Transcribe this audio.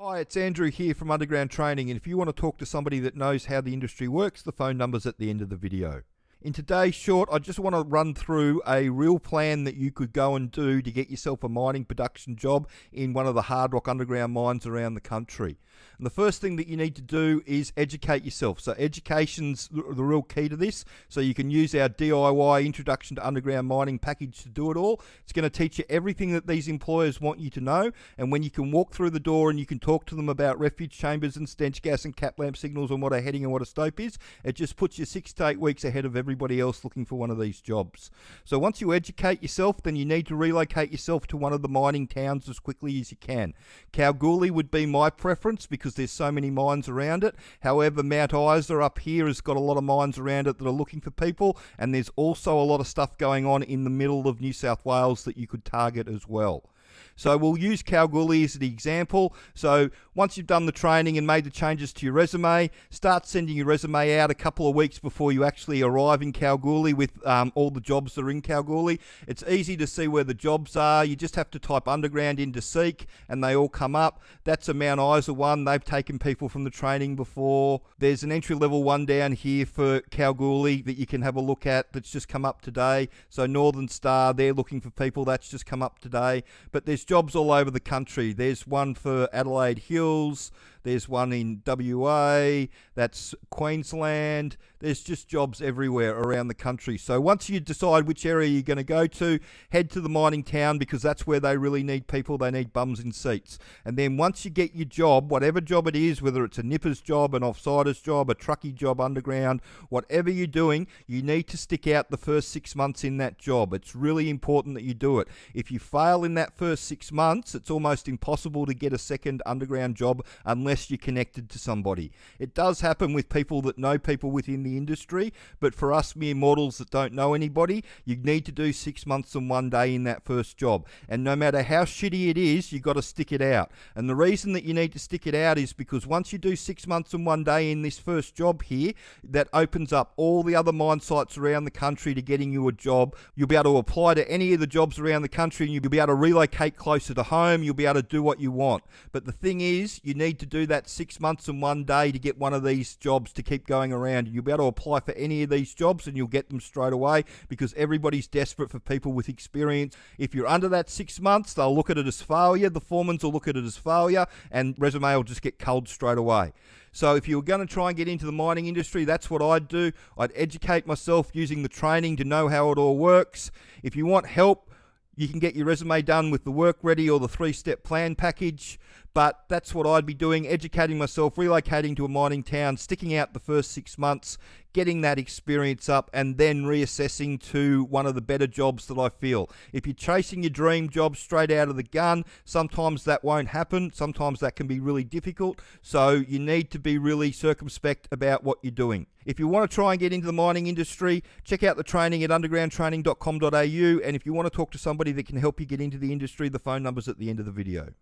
Hi, it's Andrew here from Underground Training, and if you want to talk to somebody that knows how the industry works, the phone number's at the end of the video. In today's short, I just want to run through a real plan that you could go and do to get yourself a mining production job in one of the hard rock underground mines around the country. And the first thing that you need to do is educate yourself. So education's the real key to this. So you can use our DIY Introduction to Underground Mining package to do it all. It's going to teach you everything that these employers want you to know. And when you can walk through the door and you can talk to them about refuge chambers and stench gas and cap lamp signals and what a heading and what a stope is, it just puts you 6 to 8 weeks ahead of everybody else looking for one of these jobs. So once you educate yourself, then you need to relocate yourself to one of the mining towns as quickly as you can. Kalgoorlie would be my preference because there's so many mines around it. However, Mount Isa up here has got a lot of mines around it that are looking for people, and there's also a lot of stuff going on in the middle of New South Wales that you could target as well. So we'll use Kalgoorlie as the example. So once you've done the training and made the changes to your resume, start sending your resume out a couple of weeks before you actually arrive in Kalgoorlie with all the jobs that are in Kalgoorlie. It's easy to see where the jobs are. You just have to type underground into Seek and they all come up. That's a Mount Isa one. They've taken people from the training before. There's an entry level one down here for Kalgoorlie that you can have a look at that's just come up today. So Northern Star, they're looking for people. That's just come up today. But there's jobs all over the country. There's one for Adelaide Hills. There's one in WA. That's Queensland. There's just jobs everywhere around the country. So once you decide which area you're going to go to, head to the mining town because that's where they really need people. They need bums in seats. And then once you get your job, whatever job it is, whether it's a nipper's job, an offsider's job, a truckie job underground, whatever you're doing, you need to stick out the first 6 months in that job. It's really important that you do it. If you fail in that first 6 months, it's almost impossible to get a second underground job unless you're connected to somebody. It does happen with people that know people within the industry, but for us mere mortals that don't know anybody, you need to do 6 months and 1 day in that first job. And no matter how shitty it is, you've got to stick it out. And the reason that you need to stick it out is because once you do 6 months and 1 day in this first job here, that opens up all the other mine sites around the country to getting you a job. You'll be able to apply to any of the jobs around the country and you'll be able to relocate closer to home. You'll be able to do what you want. But the thing is, you need to do that 6 months and 1 day to get one of these jobs to keep going around. You'll be able to apply for any of these jobs and you'll get them straight away because everybody's desperate for people with experience. If you're under that 6 months, they'll look at it as failure. The foremans will look at it as failure and resume will just get culled straight away. So if you were going to try and get into the mining industry, that's what I'd do. I'd educate myself using the training to know how it all works. If you want help, you can get your resume done with the Workready or the 3-step plan package, but that's what I'd be doing, educating myself, relocating to a mining town, sticking out the first 6 months, getting that experience up, and then reassessing to one of the better jobs that I feel. If you're chasing your dream job straight out of the gun, sometimes that won't happen. Sometimes that can be really difficult, so you need to be really circumspect about what you're doing. If you want to try and get into the mining industry, check out the training at undergroundtraining.com.au, and if you want to talk to somebody that can help you get into the industry, the phone number's at the end of the video.